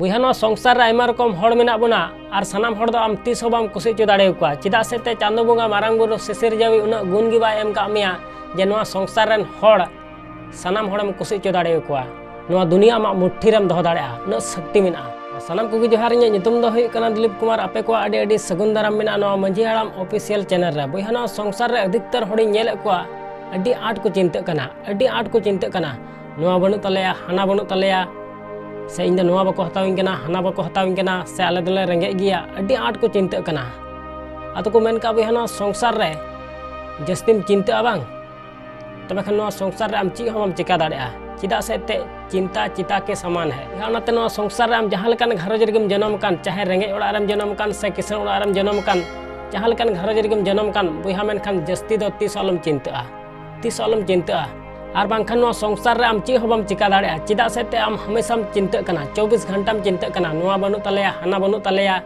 बुहा नवा संसार रे आयमा रकम हड़ मेना बोना और सानाम हड़ दो आम तीस बाम कुसी चो दाड़े को चेदा से ते चांदो बोंगा मारांग बुरु सिसिर जावी उना गुण गी बाय एम का मिया जे नवा संसार रेन हड़ सानाम हड़म कुसी चो दाड़े को नवा दुनिया मा मुट्ठी रेम दोह दाड़े न शक्ति मेना सानाम को जोहार इᱧ ᱧᱩᱛᱩᱢ ᱫᱚ ᱦᱩᱭᱩᱜ ᱠᱟᱱᱟ ᱫᱤलीप कुमार आपे को आडी आडी सगुन दाराम मेना नवा मंझी हाड़ाम ऑफिशियल चैनल रे बुहा नवा संसार रे अधिकतर हड़ी नेले को अड्डी आट को चिंता कना अड्डी आट को चिंता कना नवा बनु तलेया हाना बनु तलेया से इन नवा बको हताविन कना हाना बको हताविन कना से आले दले रेंगे गिया अड्डी आट को चिंता कना आतो को मेन का बुहा नवा संसार रे जस्तिम चिंता बांग तबे खान नवा संसार रे आम ची हम चिका दाड़ेया चेदा से ते चिंता चिता के समान है यानाते नवा संसार रे आम जहां लेकान घरज रेगम जन्म कान चाहे रेंगे ओड़ा रेम जन्म कान से किसान ओड़ा रेम जन्म कान जहां लेकान घरज रेगम जन्म कान बुहा मेन खान जस्ती दो तीस अलम चिंता और बांखान नवा संसार रे आम ची हम चिका दाड़ेया चेदा से ते आम हमेशा चिंता कना 24 घंटा चिंता कना नवा बनु तलेया हाना बनु तलेया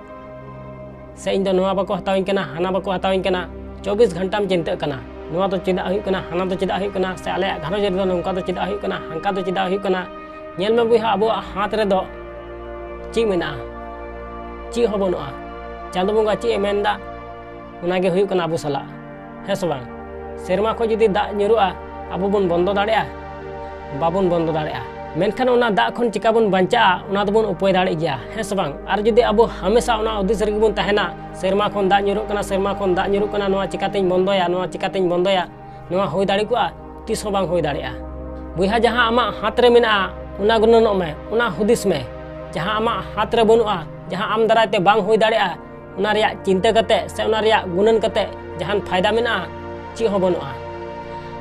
से इन नवा बको हताविन कना हाना बको हताविन कना 24 घंटा चिंता कना नवा तो चेदा हुई कना हाना तो चेदा हुई कना से आले घरज रे नोंका तो चेदा हुई कना हांका तो चेदा हुई कना नेल में बुहा अब हाथ रे दो ची मेना ची हो बनुआ चांदो बोंगा ची मेनदा उनागे हुई कना अब सला है सब सेरमा को जुदी दा ᱧᱩᱨᱩᱜᱼᱟ अब बन बंदो दाड़ेया बाबन बंदो दाड़ेया मेनखान ओना दा खन चिका बन बंचाआ ओना दबन उपाय दाड़े गया है सब और जुदी अब हमेशा ओना उद्देश रेगे बन तहना सेरमा खन दा ᱧᱩᱨᱩᱜ कना सेरमा खन दा ᱧᱩᱨᱩᱜ कना नोआ चिकातेñ बंदोया नोआ चिकातेñ बंदोया नोआ होय दाड़े कोआ तीस हो बांग होय दाड़ेया बुहा जहां आमा हाथ रे मेना ओना गुननोग में ओना हुदिस में जहां आमा हाथ रे बनुआ जहां आम दारायते बांग होय दाड़ेया ओना रिया चिंता कते से ओना रिया गुनन कते जहां फायदा मेना ची हो बनुआ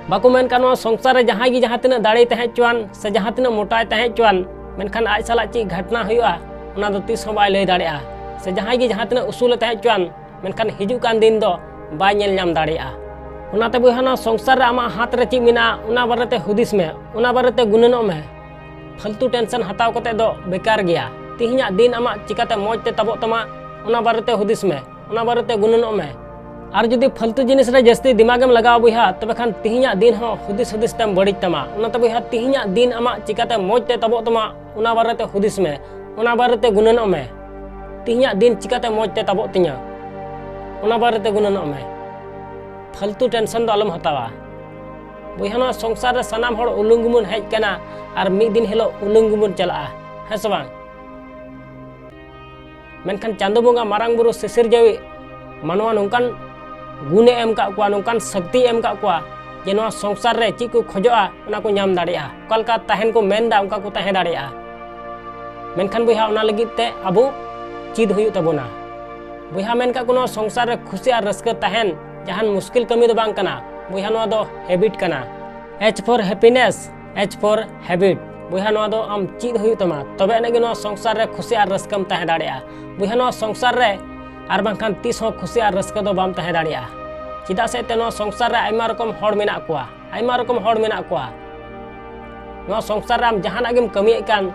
बाको मेन का संसार रे जहां गी जहां तना दाड़े तहे चुआन से जहां तना मोटाय तहे चुआन मेनखान आज साला ची घटना हुआ ओना दो तीस हो बाय लय दाड़ेया से जहां गी जहां तना उसूल तहे चुआन मेनखान हिजु कान दिन दो बाय नेल नाम दाड़ेया ओनाते बुहाना संसार रे आमा हाथ रे ची मेना ओना बारेते हुदिस में ओना बारेते गुननो में फालतू टेंशन हताव कते दो बेकार गया तिहिना दिन आमा चिकाते मौज ते तबो तमा ओना बारेते हुदिस में ओना बारेते गुननो में और जुदी फालतू जिनिस रे जस्ती दिमागम लगाव बुहा तबे खान तिहिना दिन हो हुदिस हुदिस तम बड़ी तमा ओनाते बुहा तिहिना दिन आमा चिकाते मौज ते तबो तमा ओना बारेते हुदिस में ओना बारेते गुननो में तिहिना दिन चिकाते मौज ते तबो तिया ओना बारेते गुननो में फालतू टेंशन दो अलम हतावा बुहा नवा संसार रे सानाम हड़ उलुंगमुन हेज कना और मिद दिन हेलो उलुंगमुन चला है सब मेनखान चांदो बोंगा मारांग बुरु सिसिर जावी मानवा नोंकान गुणे एम का कुआ नोंकान शक्ति एम का कुआ जे नवा संसार रे ची को खोजोआ ओना को नाम दाड़ेया कलका तहन को मेनदा उनका को तहे दाड़ेया मेनखान बुहा ओना लगित ते अबो चीद हुयु तबोना बुहा मेन का कोनो संसार रे खुशी और रस्का तहन जहान मुश्किल कमी दो बांग कना बुहा नवा दो हैबिट कना H for happiness H for habit बुहा नवा दो आम चीद हुयु तमा तबे एने नवा संसार रे खुशी और रस्कम तहे दाड़ेया बुहा नवा संसार रे और बांखान तीस हो खुशी और रस्का दो बाम तहे दाड़ेया चेदा से ते नवा संसार रे आयमा रकम हड़ मेना कोआ आयमा रकम हड़ मेना कोआ नवा संसार रे आम जहाना गेम कमी कान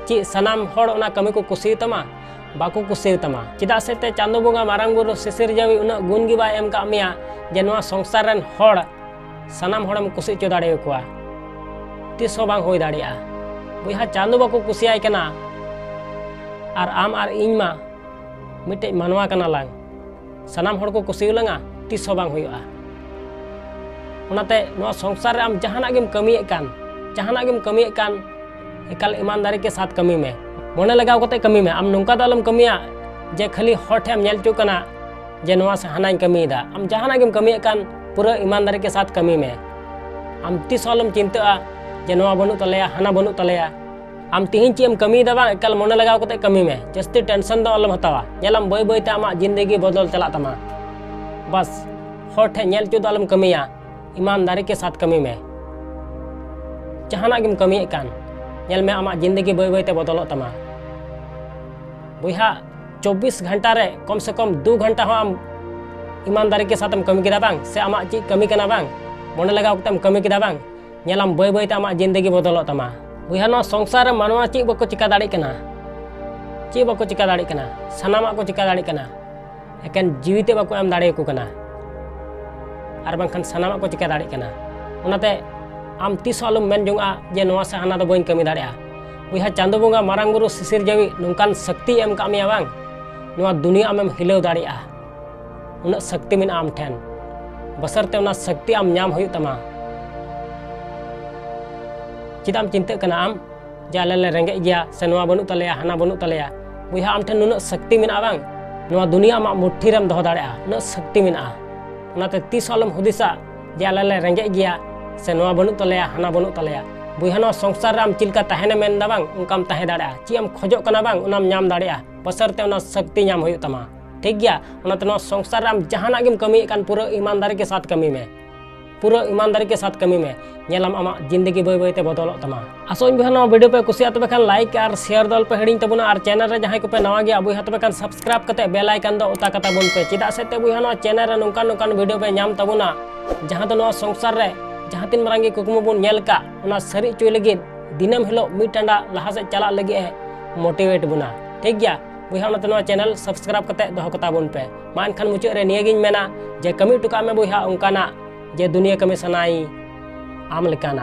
ची सनाम हड़ ओना कमी को कुसी तमा बाको कुसी तमा चेदा से ते चांदो बोंगा मारांग बुरु सिसिर जावी उना गुण गी बाय एम का मिया जे नवा संसार रेन हड़ सनाम हड़म कुसी चो दाड़े कोआ तीस हो बांग होय दाड़ेया बुहा चांदो बाको कुसियाय कना और आम और इन मा मिटे मानवा कना लांग सनाम हड़ को कुसी लंगा तीस हो बांग हुआ ओनाते नवा संसार रे आम जहाना गेम कमी कान एकाल ईमानदारी के साथ कमी में मने लगाव कते कमी में आम नोंका दो अलम कमिया जे खाली हर ठेम नेल चो कना जे नवा से हानाñ कमीदा आम जहाना गेम कमी कान पूरा ईमानदारी के साथ कमी में आम तीस अलम चिंता जे नवा बनु तलेया हाना बनु तलेया आम तिहिन ची कमी दा बांग एकाल मने लगाव कते कमी में जस्ती टेंशन दो अलम हतावा नेलम बय बय ते आमा जिंदगी बदल चला तमा बस हर ठे नेल चो दो अलम कमिया ईमानदारी के साथ कमी में जहाना गेम कमी कान नेल में आमा जिंदगी बय बय ते बदल तमा बुहा 24 घंटा रे कम से कम 2 घंटा हो आम ईमानदारी के साथ कमी किदा बांग से आमा ची कमी कना बांग मने लगाव कते कमी किदा बांग नेलम बय बय ते आमा जिंदगी बदल तमा बुहा नवा संसार रे मानवा ची बको चिका दाड़े कना ची बको चिका दाड़े कना सनामा को चिका दाड़े कना एकेन जीविते बको एम दाड़े को कना और बांखान सनामा को चिका दाड़े कना ओनाते आम तीस अलम मेन जोंगा जे नवा से हाना दो बइन कमी दाड़ेया बुहा चांदो बोंगा मारांग बुरु सिसिर जावी नोंकान शक्ति एम का मेया बांग नोआ दुनिया आमेम हिलाव दाड़िया उना शक्ति मेना आम ठेन बसरते उना शक्ति आम नाम हुई तमा चिदाम चिंता कना आम जे आले रेंगे गया से नोआ बनु तलेया हाना बनु तलेया बुहा आम ठेन नुना शक्ति मेना बांग नोआ दुनिया आमा मुट्ठी रेम दोहो दाड़िया उना शक्ति मेना उनाते तीस आलम हुदिसा जे आले रेंगे गया से नोआ बनु तलेया हाना बनु तलेया बुहा नोआ संसार राम चिलका तहने मेन दा बांग उनकाम तहे दाड़िया ची आम खोजो कना बांग उनाम नाम दाड़िया बसरते उना शक्ति नाम हुई तमा ठीक गया उनाते नोआ संसार राम जहाना गिम कमी कान पूरा ईमानदारी के साथ कमी में पूरा ईमानदारी के साथ कमी में नेलाम आमा जिंदगी बय बयते बदल तमा आसोñ बुहा नोआ वीडियो पे कुसिया तबे खान लाइक और शेयर दल पे हिडिंग तबुना और चैनल रे जहां को पे नवा गया बुहा तबे खान सब्सक्राइब कते बेल आइकन दो उता कता बन पे चिदा से ते बुहा नोआ चैनल रे नोंकान नोंकान वीडियो पे नाम तबुना जहां तो नोआ संसार रे जहां तीन मारांगी कुकमु बन नेल का उना सरी चुय लगी दिनम हिलो मिट टांडा लहा से चला लगी है मोटिवेट बुना ठीक गया बुहा उनाते नोआ चैनल सब्सक्राइब कते दोहो कता बन पे मा एनखान मुचाद रे नियागिन मेना जे कमी टुका में बुहा उनकाना जे दुनिया कमी सनाई आम लेकाना।